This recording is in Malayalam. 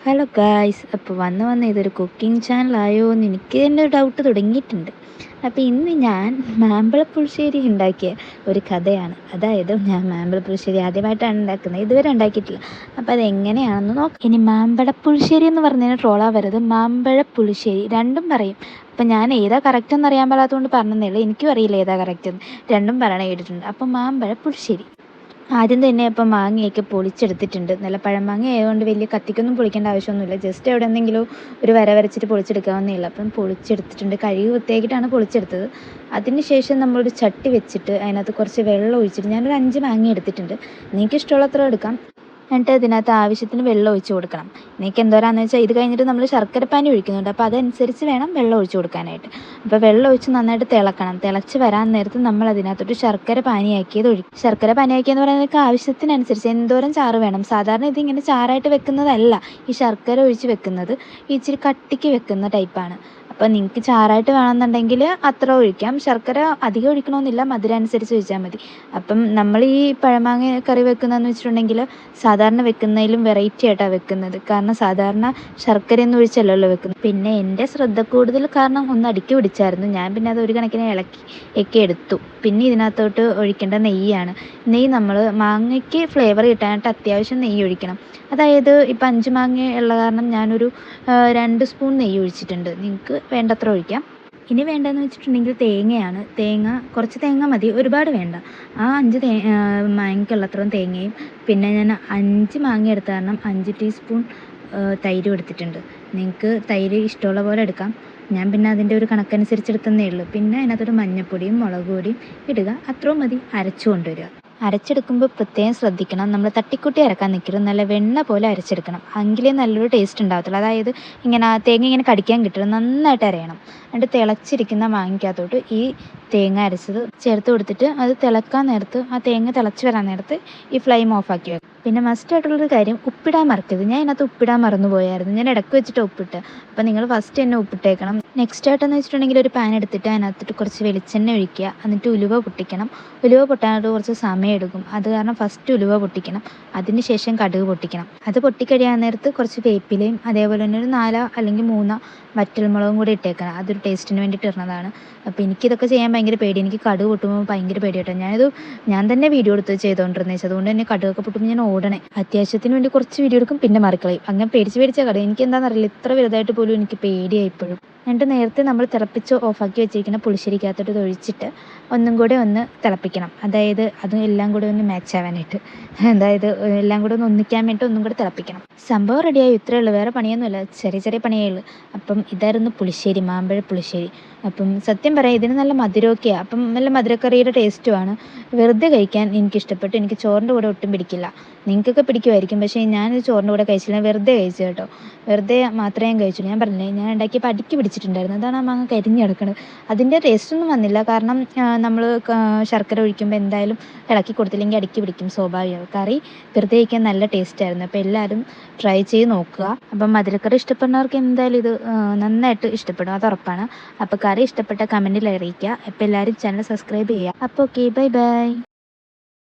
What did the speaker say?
ഹലോ ഗായ്സ്, അപ്പോൾ വന്ന് ഇതൊരു കുക്കിംഗ് ചാനലായോ എന്ന് എനിക്ക് തന്നെ ഒരു ഡൗട്ട് തുടങ്ങിയിട്ടുണ്ട്. അപ്പോൾ ഇന്ന് ഞാൻ മാമ്പഴപ്പുളിശ്ശേരി ഉണ്ടാക്കിയ ഒരു കഥയാണ്. അതായത് ഞാൻ മാമ്പഴപ്പുളിശ്ശേരി ആദ്യമായിട്ടാണ് ഉണ്ടാക്കുന്നത്, ഇതുവരെ ഉണ്ടാക്കിയിട്ടില്ല. അപ്പോൾ അതെങ്ങനെയാണെന്ന് നോക്കാം. ഇനി മാമ്പഴപ്പുളിശ്ശേരി എന്ന് പറഞ്ഞാൽ ട്രോളാവരുത്, മാമ്പഴപ്പുളിശ്ശേരി രണ്ടും പറയും. അപ്പം ഞാൻ ഏതാ കറക്റ്റ് എന്ന് അറിയാൻ പാടാത്തതുകൊണ്ട് പറഞ്ഞതേ ഉള്ളൂ. എനിക്കും അറിയില്ല ഏതാ കറക്റ്റ് എന്ന്, രണ്ടും പറയണ കേട്ടിട്ടുണ്ട്. അപ്പം മാമ്പഴപ്പുളിശ്ശേരി ആദ്യം തന്നെ ഇപ്പം മാങ്ങയൊക്കെ പൊളിച്ചെടുത്തിട്ടുണ്ട്. നല്ല പഴമാങ്ങ ആയതുകൊണ്ട് വലിയ കത്തിക്കൊന്നും പൊളിക്കേണ്ട ആവശ്യമൊന്നുമില്ല. ജസ്റ്റ് എവിടെ എന്തെങ്കിലും ഒരു വര വരച്ചിട്ട് പൊളിച്ചെടുക്കാവുന്നേ ഉള്ളൂ. അപ്പം പൊളിച്ചെടുത്തിട്ടുണ്ട്. കഴുകി വൃത്തിയാക്കിയിട്ടാണ് പൊളിച്ചെടുത്തത്. അതിന് ശേഷം നമ്മളൊരു ചട്ടി വെച്ചിട്ട് അതിനകത്ത് കുറച്ച് വെള്ളം ഒഴിച്ചിട്ട് ഞാനൊരു 5 മാങ്ങ എടുത്തിട്ടുണ്ട്. നിങ്ങൾക്ക് ഇഷ്ടമുള്ളത്ര എടുക്കാം. എന്നിട്ട് ഇതിനകത്ത് ആവശ്യത്തിന് വെള്ളം ഒഴിച്ച് കൊടുക്കണം. നിങ്ങൾക്ക് എന്തോരാന്ന് വെച്ചാൽ ഇത് കഴിഞ്ഞിട്ട് നമ്മൾ ശർക്കരപ്പാനി ഒഴിക്കുന്നുണ്ട്. അപ്പോൾ അതനുസരിച്ച് വേണം വെള്ളം ഒഴിച്ച് കൊടുക്കാനായിട്ട്. അപ്പോൾ വെള്ളം ഒഴിച്ച് നന്നായിട്ട് തിളക്കണം. തിളച്ച് വരാൻ നേരത്ത് നമ്മൾ അതിനകത്തോട്ട് ശർക്കര പാനിയാക്കിയത് ഒഴിക്കും. ശർക്കര പാനിയാക്കിയെന്ന് പറയുന്നത് ആവശ്യത്തിനനുസരിച്ച് എന്തോരം ചാറ് വേണം. സാധാരണ ഇതിങ്ങനെ ചാറായിട്ട് വെക്കുന്നതല്ല ഈ ശർക്കര ഒഴിച്ച് വെക്കുന്നത്. ഇച്ചിരി കട്ടിക്ക് വെക്കുന്ന ടൈപ്പാണ്. അപ്പോൾ നിങ്ങൾക്ക് ചാറായിട്ട് വേണമെന്നുണ്ടെങ്കിൽ അത്ര ഒഴിക്കാം. ശർക്കര അധികം ഒഴിക്കണമെന്നില്ല, മധുരം അനുസരിച്ച് ഒഴിച്ചാൽ മതി. അപ്പം നമ്മൾ ഈ പഴമാങ്ങ കറി വെക്കുന്നതെന്ന് വെച്ചിട്ടുണ്ടെങ്കിൽ സാധാരണ വെക്കുന്നതിലും വെറൈറ്റി ആയിട്ടാണ് വെക്കുന്നത്. കാരണം സാധാരണ ശർക്കരയൊന്നും ഒഴിച്ചല്ലല്ലോ വെക്കുന്നത്. പിന്നെ എൻ്റെ ശ്രദ്ധ കൂടുതൽ കാരണം ഒന്ന് അടുക്കി പിടിച്ചായിരുന്നു. ഞാൻ പിന്നെ അത് ഒരു കണക്കിന് ഒക്കെ എടുത്തു. പിന്നെ ഇതിനകത്തോട്ട് ഒഴിക്കേണ്ട നെയ്യാണ്. നെയ്യ് നമ്മൾ മാങ്ങയ്ക്ക് ഫ്ലേവർ കിട്ടാനായിട്ട് അത്യാവശ്യം നെയ്യ് ഒഴിക്കണം. അതായത് ഇപ്പം 5 മാങ്ങ ഉള്ള കാരണം ഞാനൊരു 2 സ്പൂൺ നെയ്യ് ഒഴിച്ചിട്ടുണ്ട്. നിങ്ങൾക്ക് വേണ്ടത്ര ഒഴിക്കാം. ഇനി വേണ്ടതെന്ന് വെച്ചിട്ടുണ്ടെങ്കിൽ തേങ്ങയാണ്. കുറച്ച് തേങ്ങ മതി, ഒരുപാട് വേണ്ട. ആ 5 മാങ്ങയ്ക്കുള്ളത്രയും തേങ്ങയും പിന്നെ ഞാൻ 5 മാങ്ങ എടുത്ത കാരണം 5 ടീസ്പൂൺ തൈരും എടുത്തിട്ടുണ്ട്. നിങ്ങൾക്ക് തൈര് ഇഷ്ടമുള്ള പോലെ എടുക്കാം. ഞാൻ പിന്നെ അതിൻ്റെ ഒരു കണക്കനുസരിച്ച് എടുത്തതേ ഉള്ളൂ. പിന്നെ അതിനകത്തൊരു മഞ്ഞൾപ്പൊടിയും മുളക് പൊടിയും ഇടുക, അത്രയും മതി. അരച്ചു കൊണ്ടുവരിക. അരച്ചെടുക്കുമ്പോൾ പ്രത്യേകം ശ്രദ്ധിക്കണം, നമ്മൾ തട്ടിക്കൂട്ടി അരക്കാൻ നിൽക്കരുത്. നല്ല വെണ്ണ പോലെ അരച്ചെടുക്കണം, എങ്കിലേ നല്ലൊരു ടേസ്റ്റ് ഉണ്ടാകത്തുള്ളൂ. അതായത് ഇങ്ങനെ തേങ്ങ ഇങ്ങനെ കടിക്കാൻ കിട്ടരുത്, നന്നായിട്ട് അരയണം. എന്നിട്ട് തിളച്ചിരിക്കുന്ന മാങ്ങയ്ക്കകത്തോട്ട് ഈ തേങ്ങ അരച്ചത് ചേർത്ത് കൊടുത്തിട്ട് അത് തിളക്കാൻ നേരത്ത്, ആ തേങ്ങ തിളച്ച് വരാൻ നേരത്ത് ഈ ഫ്ലെയിം ഓഫാക്കി വെക്കും. പിന്നെ മസ്റ്റായിട്ടുള്ളൊരു കാര്യം, ഉപ്പിടാൻ മറക്കരുത്. ഞാൻ ഇതിനകത്ത് ഉപ്പിടാൻ മറന്നു പോയായിരുന്നു. ഞാൻ ഇടയ്ക്ക് വെച്ചിട്ട് ഉപ്പിട്ട്. അപ്പോൾ നിങ്ങൾ ഫസ്റ്റ് തന്നെ ഉപ്പിട്ടേക്കണം. നെക്സ്റ്റ് ആയിട്ടെന്ന് വെച്ചിട്ടുണ്ടെങ്കിൽ ഒരു പാൻ എടുത്തിട്ട് അതിനകത്തിട്ട് കുറച്ച് വെളിച്ചെണ്ണ ഒഴിക്കുക. എന്നിട്ട് ഉലുവ പൊട്ടിക്കണം. ഉലുവ പൊട്ടാനായിട്ട് കുറച്ച് സമയം എടുക്കും. അത് കാരണം ഫസ്റ്റ് ഉലുവ പൊട്ടിക്കണം. അതിന് ശേഷം കടുക് പൊട്ടിക്കണം. അത് പൊട്ടിക്കഴിയാൻ നേരത്ത് കുറച്ച് വേപ്പിലയും അതേപോലെ തന്നെ ഒരു 4 അല്ലെങ്കിൽ 3 വറ്റൽമുളകും കൂടി ഇട്ടേക്കണം. അതൊരു ടേസ്റ്റിന് വേണ്ടിയിട്ട് ഇടുന്നതാണ്. അപ്പോൾ എനിക്കിതൊക്കെ ചെയ്യാൻ ഭയങ്കര പേടി. എനിക്ക് കടുക് പൊട്ടുമ്പോൾ ഭയങ്കര പേടി കേട്ടോ. ഞാൻ തന്നെ വീഡിയോ എടുത്ത് ചെയ്തുകൊണ്ടിരുന്നത്. അതുകൊണ്ട് തന്നെ കടുകൊക്കെ പൊട്ടുമ്പോൾ ഞാൻ ഓടണേ. അത്യാവശ്യത്തിന് വേണ്ടി കുറച്ച് വീഡിയോ എടുക്കും, പിന്നെ മറിക്കളയും. അങ്ങനെ പേടിച്ച കടുക്. എനിക്ക് എന്താണെന്നറിയില്ല, ഇത്ര വലുതായിട്ട് പോലും എനിക്ക് പേടിയായി ഇപ്പോഴും. എന്നിട്ട് നേരത്തെ നമ്മൾ തിളപ്പിച്ച് ഓഫാക്കി വെച്ചിരിക്കുന്ന പുളിശ്ശേരിക്കകത്തോട്ട് ഇത് ഒഴിച്ചിട്ട് ഒന്നും കൂടെ ഒന്ന് തിളപ്പിക്കണം. അതായത് അത് എല്ലാം കൂടെ ഒന്ന് മാച്ച് ആവാനായിട്ട്, അതായത് എല്ലാം കൂടെ ഒന്ന് ഒന്നിക്കാൻ വേണ്ടിയിട്ട് ഒന്നും കൂടെ തിളപ്പിക്കണം. സംഭവം റെഡിയായി. ഇത്രയേ ഉള്ളൂ, വേറെ പണിയൊന്നുമില്ല. ചെറിയ ചെറിയ പണിയേ ഉള്ളൂ. അപ്പം ഇതായിരുന്നു പുളിശ്ശേരി, മാമ്പഴ പുളിശ്ശേരി. അപ്പം സത്യം പറയാം, ഇതിന് നല്ല മധുരമൊക്കെയാണ്. അപ്പം നല്ല മധുരക്കറിയുടെ ടേസ്റ്റുമാണ്. വെറുതെ കഴിക്കാൻ എനിക്കിഷ്ടപ്പെട്ടു. എനിക്ക് ചോറിൻ്റെ കൂടെ ഒട്ടും പിടിക്കില്ല. നിങ്ങൾക്കൊക്കെ പിടിക്കുമായിരിക്കും, പക്ഷേ ഞാനിത് ചോറിൻ്റെ കൂടെ കഴിച്ചില്ല. വെറുതെ കഴിച്ചു കേട്ടോ. വെറുതെ മാത്രമേ ഞാൻ കഴിച്ചുള്ളൂ. ഞാൻ പറഞ്ഞില്ലേ, ഞാൻ ഉണ്ടാക്കിയപ്പോൾ അടുക്കി പിടിച്ചിട്ടുണ്ടായിരുന്നു. അതാണ് ആ മാങ്ങ കരിഞ്ഞ് കിടക്കുന്നത്. അതിൻ്റെ ടേസ്റ്റൊന്നും വന്നില്ല. കാരണം നമ്മൾ ശർക്കര ഒഴിക്കുമ്പോൾ എന്തായാലും ഇളക്കി കൊടുത്തില്ലെങ്കിൽ അടുക്കി പിടിക്കും, സ്വാഭാവികം. കറി വെറുതെ കഴിക്കാൻ നല്ല ടേസ്റ്റായിരുന്നു. അപ്പോൾ എല്ലാവരും ട്രൈ ചെയ്ത് നോക്കുക. അപ്പം മധുരക്കറി ഇഷ്ടപ്പെടുന്നവർക്ക് എന്തായാലും ഇത് നന്നായിട്ട് ഇഷ്ടപ്പെടും, അത് ഉറപ്പാണ്. അപ്പോൾ കറി ഇഷ്ടപ്പെട്ട കമൻറ്റിൽ അറിയിക്കുക. അപ്പോൾ എല്ലാവരും ചാനൽ സബ്സ്ക്രൈബ് ചെയ്യുക. അപ്പോൾ ഓക്കെ, ബൈ ബൈ.